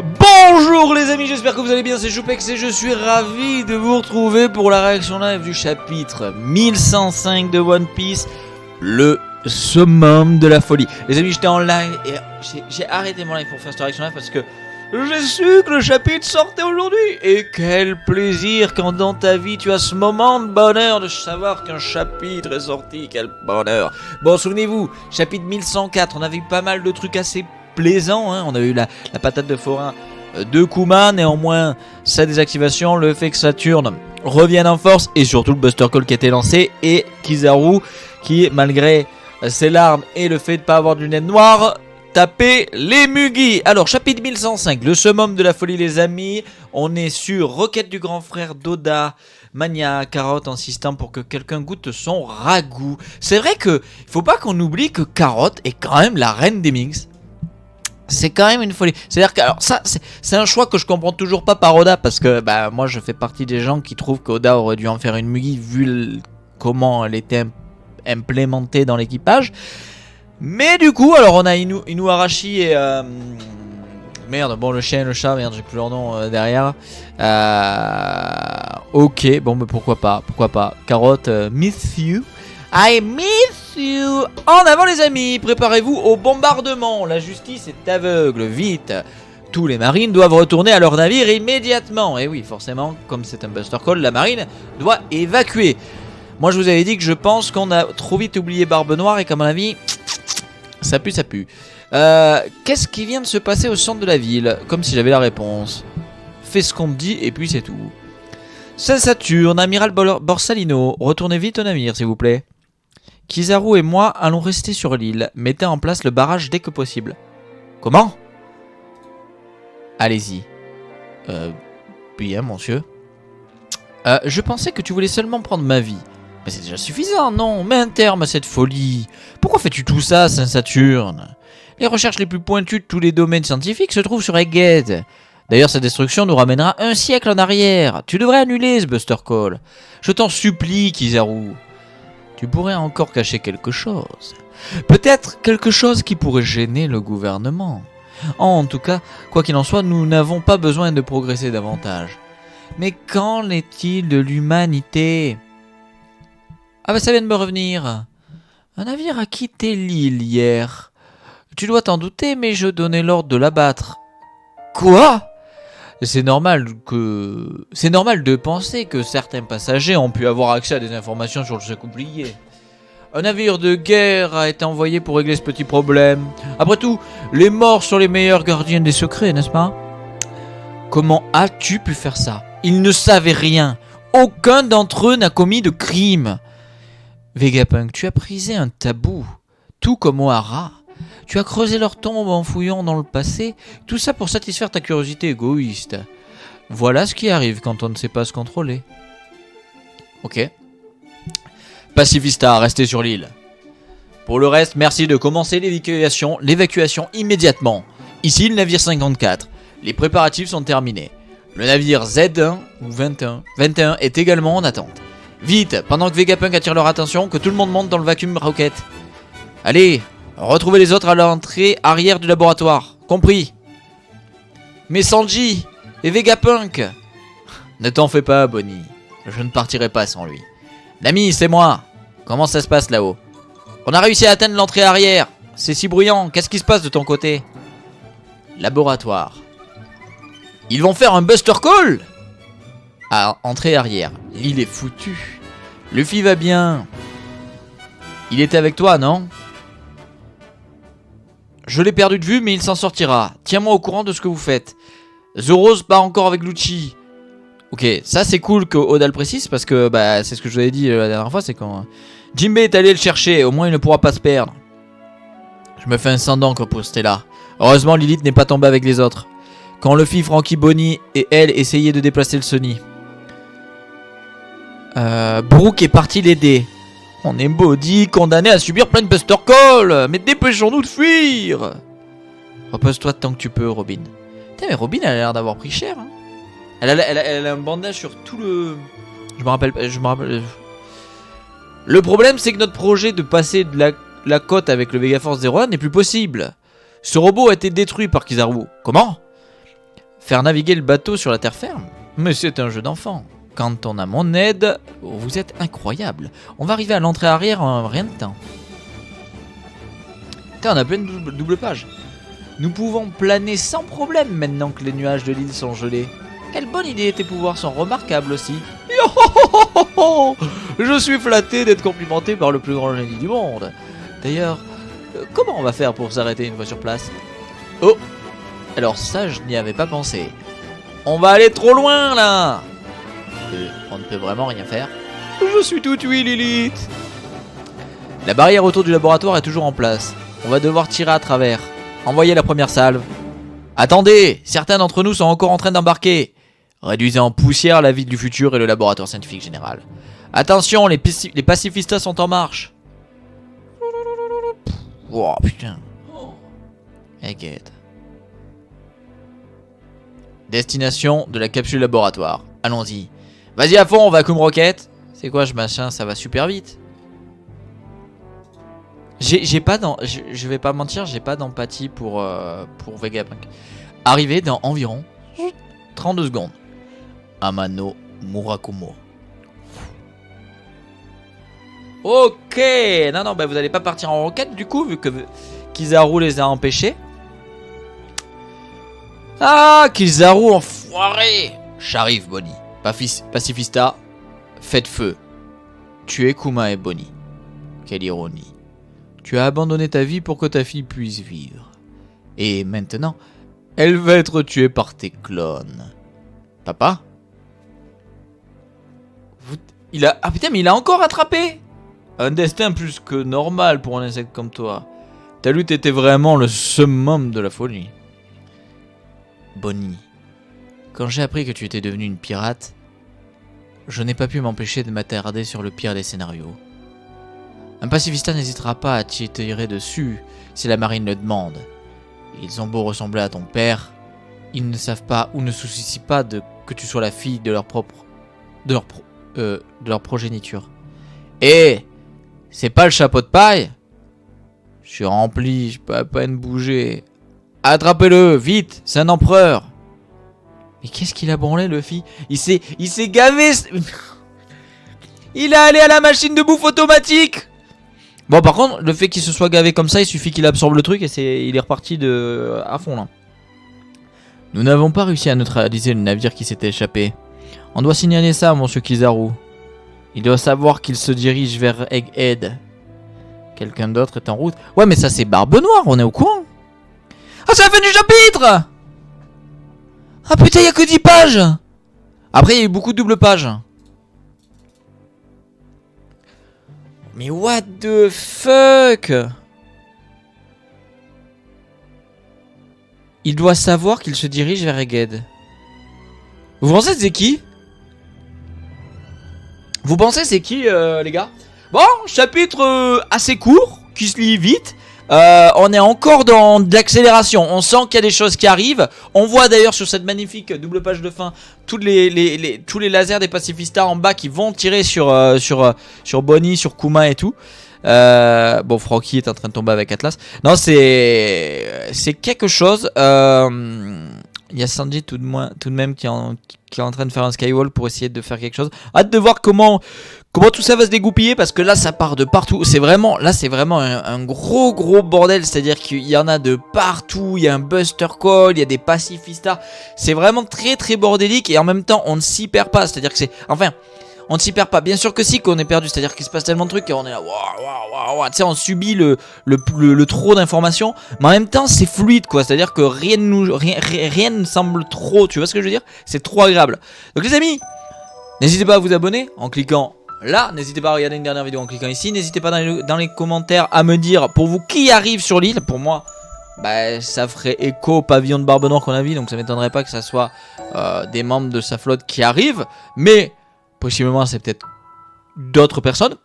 Bonjour les amis, j'espère que vous allez bien, c'est Joupex et je suis ravi de vous retrouver pour la réaction live du chapitre 1105 de One Piece, le summum de la folie. Les amis, j'étais en live et j'ai arrêté mon live pour faire cette réaction live parce que j'ai su que le chapitre sortait aujourd'hui. Et quel plaisir quand dans ta vie tu as ce moment de bonheur de savoir qu'un chapitre est sorti, quel bonheur. Bon, souvenez-vous, chapitre 1104, on avait eu pas mal de trucs assez plaisant, hein. On a eu la patate de forain de Kuma, néanmoins sa désactivation, le fait que Saturne revienne en force et surtout le Buster Call qui a été lancé et Kizaru qui, malgré ses larmes et le fait de ne pas avoir de lunettes noires, tapait les Mugi. Alors chapitre 1105, le summum de la folie les amis, on est sur requête du grand frère d'Oda. Mania, Carotte insistant pour que quelqu'un goûte son ragoût. C'est vrai que il faut pas qu'on oublie que Carotte est quand même la reine des mix. C'est quand même une folie. C'est-à-dire que, alors ça, c'est un choix que je comprends toujours pas par Oda, parce que bah moi je fais partie des gens qui trouvent qu'Oda aurait dû en faire une Mugi vu comment elle était implémentée dans l'équipage. Mais du coup, alors on a Inuarashi et merde, bon le chien et le chat, merde j'ai plus leur nom derrière. Ok, bon mais pourquoi pas. Carotte, miss you. I miss you. En avant les amis, préparez-vous au bombardement. La justice est aveugle, vite. Tous les marines doivent retourner à leur navire immédiatement. Et oui, forcément, comme c'est un Buster Call, la marine doit évacuer. Moi je vous avais dit que je pense qu'on a trop vite oublié Barbe Noire et qu'à mon avis, ça pue. Qu'est-ce qui vient de se passer au centre de la ville? Comme si j'avais la réponse. Fais ce qu'on te dit et puis c'est tout. C'est Saturne, amiral Borsalino, retournez vite au navire s'il vous plaît. Kizaru et moi allons rester sur l'île. Mettez en place le barrage dès que possible. Comment? Allez-y. Bien, monsieur. Je pensais que tu voulais seulement prendre ma vie. Mais c'est déjà suffisant, non? Mets un terme à cette folie. Pourquoi fais-tu tout ça, Saint-Saturne? Les recherches les plus pointues de tous les domaines scientifiques se trouvent sur Egghead. D'ailleurs, sa destruction nous ramènera un siècle en arrière. Tu devrais annuler ce Buster Call. Je t'en supplie, Kizaru. Tu pourrais encore cacher quelque chose. Peut-être quelque chose qui pourrait gêner le gouvernement. En tout cas, quoi qu'il en soit, nous n'avons pas besoin de progresser davantage. Mais qu'en est-il de l'humanité? Ah bah ça vient de me revenir. Un navire a quitté l'île hier. Tu dois t'en douter, mais je donnais l'ordre de l'abattre. Quoi? C'est normal de penser que certains passagers ont pu avoir accès à des informations sur le oublié. Un navire de guerre a été envoyé pour régler ce petit problème. Après tout, les morts sont les meilleurs gardiens des secrets, n'est-ce pas? Comment as-tu pu faire ça? Ils ne savaient rien. Aucun d'entre eux n'a commis de crime. Vegapunk, tu as brisé un tabou, tout comme Ohara. Tu as creusé leur tombe en fouillant dans le passé, tout ça pour satisfaire ta curiosité égoïste. Voilà ce qui arrive quand on ne sait pas se contrôler. Ok. Pacifista, restez sur l'île. Pour le reste, merci de commencer l'évacuation immédiatement. Ici le navire 54. Les préparatifs sont terminés. Le navire Z1 ou 21 est également en attente. Vite, pendant que Vegapunk attire leur attention, que tout le monde monte dans le vacuum rocket. Allez, retrouvez les autres à l'entrée arrière du laboratoire. Compris? Mais Sanji et Vegapunk. Ne t'en fais pas, Bonnie. Je ne partirai pas sans lui. Nami, c'est moi. Comment ça se passe là-haut? On a réussi à atteindre l'entrée arrière. C'est si bruyant. Qu'est-ce qui se passe de ton côté? Laboratoire. Ils vont faire un Buster Call? À entrée arrière. L'île est foutue. Luffy va bien. Il était avec toi, non? Je l'ai perdu de vue, mais il s'en sortira. Tiens-moi au courant de ce que vous faites. Zoro se bat encore avec Lucci. Ok, ça c'est cool que Oda le précise, parce que bah, c'est ce que je vous avais dit la dernière fois, c'est quand Jinbei est allé le chercher, au moins il ne pourra pas se perdre. Je me fais un sang d'encre pour Stella. Heureusement Lilith n'est pas tombée avec les autres. Quand Luffy, Franky, Bonnie et elle essayaient de déplacer le Sunny. Brook est parti l'aider. On est maudit, condamné à subir plein de Buster Call. Mais dépêchons-nous de fuir. Repose-toi tant que tu peux, Robin. Putain, mais Robin, elle a l'air d'avoir pris cher. Hein. Elle a un bandage sur tout le... Je me rappelle... Le problème, c'est que notre projet de passer de la côte avec le Vega Force 01 n'est plus possible. Ce robot a été détruit par Kizaru. Comment? Faire naviguer le bateau sur la terre ferme? Mais c'est un jeu d'enfant. Quand on a mon aide, vous êtes incroyable. On va arriver à l'entrée arrière en rien de temps. Putain, on a plein de double page. Nous pouvons planer sans problème maintenant que les nuages de l'île sont gelés. Quelle bonne idée, tes pouvoirs sont remarquables aussi. Je suis flatté d'être complimenté par le plus grand génie du monde. D'ailleurs, comment on va faire pour s'arrêter une fois sur place? Oh, alors ça, je n'y avais pas pensé. On va aller trop loin, là. On ne peut vraiment rien faire. Je suis tout oui, Lilith. La barrière autour du laboratoire est toujours en place. On va devoir tirer à travers. Envoyez la première salve. Attendez, certains d'entre nous sont encore en train d'embarquer. Réduisez en poussière la ville du futur et le laboratoire scientifique général. Attention, les pacifistas sont en marche. Oh putain. Egghead. Destination de la capsule laboratoire. Allons-y. Vas-y à fond, on va comme roquette. C'est quoi ce machin? Ça va super vite. J'ai pas je vais pas mentir, j'ai pas d'empathie pour Vegapunk. Arrivé dans environ 32 secondes. Amano Murakumo. Ok. Non, bah vous allez pas partir en roquette du coup, vu que Kizaru les a empêchés. Ah, Kizaru enfoiré. J'arrive, Bonnie. Pacifista, faites feu. Tuez Kuma et Bonnie. Quelle ironie. Tu as abandonné ta vie pour que ta fille puisse vivre. Et maintenant, elle va être tuée par tes clones. Papa? Ah putain, mais il a encore attrapé! Un destin plus que normal pour un insecte comme toi. Ta lutte était vraiment le summum de la folie. Bonnie, quand j'ai appris que tu étais devenue une pirate, je n'ai pas pu m'empêcher de m'attarder sur le pire des scénarios. Un pacifista n'hésitera pas à t'y tirer dessus si la marine le demande. Ils ont beau ressembler à ton père, ils ne savent pas ou ne soucient pas que tu sois la fille de leur progéniture. Et c'est pas le chapeau de paille? Je suis rempli, je peux à peine bouger. Attrapez-le, vite, c'est un empereur. Mais qu'est-ce qu'il a branlé, le fille? Il s'est gavé. Il est allé à la machine de bouffe automatique. Bon, par contre, le fait qu'il se soit gavé comme ça, il suffit qu'il absorbe le truc et il est reparti à fond là. Nous n'avons pas réussi à neutraliser le navire qui s'était échappé. On doit signaler ça à monsieur Kizaru. Il doit savoir qu'il se dirige vers Egghead. Quelqu'un d'autre est en route. Ouais, mais ça c'est Barbe Noire, on est au courant. Ah, c'est la fin du chapitre! Ah putain, il y a que 10 pages! Après, il y a eu beaucoup de double pages. Mais what the fuck? Il doit savoir qu'il se dirige vers Egghead. Vous pensez c'est qui? Vous pensez c'est qui les gars? Bon, chapitre assez court, qui se lit vite. On est encore dans de l'accélération. On sent qu'il y a des choses qui arrivent. On voit d'ailleurs sur cette magnifique double page de fin tous les lasers des pacifistas en bas qui vont tirer sur Bonnie, sur Kuma et tout. Bon, Franky est en train de tomber avec Atlas. Non, c'est quelque chose. Il y a Sanji tout de même qui est en train de faire un skywall pour essayer de faire quelque chose. Hâte de voir comment tout ça va se dégoupiller, parce que là ça part de partout. C'est vraiment un gros bordel. C'est-à-dire qu'il y en a de partout. Il y a un Buster Call, il y a des pacifistas. C'est vraiment très bordélique, et en même temps on ne s'y perd pas. C'est-à-dire que on ne s'y perd pas. Bien sûr que si, qu'on est perdu. C'est-à-dire qu'il se passe tellement de trucs et on est là, waouh. Tu sais, on subit le trop d'informations. Mais en même temps, c'est fluide, quoi. C'est-à-dire que rien ne semble trop. Tu vois ce que je veux dire? C'est trop agréable. Donc, les amis, n'hésitez pas à vous abonner en cliquant là. N'hésitez pas à regarder une dernière vidéo en cliquant ici. N'hésitez pas dans les commentaires à me dire pour vous qui arrive sur l'île. Pour moi, bah, ça ferait écho au pavillon de Barbe Noire qu'on a vu. Donc, ça m'étonnerait pas que ça soit des membres de sa flotte qui arrivent. Mais possiblement, c'est peut-être d'autres personnes.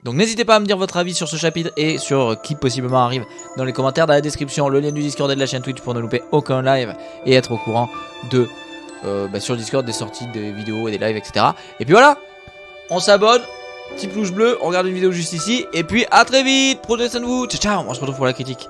Donc n'hésitez pas à me dire votre avis sur ce chapitre et sur qui possiblement arrive dans les commentaires. Dans la description, le lien du Discord et de la chaîne Twitch pour ne louper aucun live et être au courant de sur le Discord des sorties de vidéos et des lives, etc. Et puis voilà, on s'abonne, petit pouce bleu, on regarde une vidéo juste ici. Et puis à très vite, prenez soin de vous, ciao, on se retrouve pour la critique.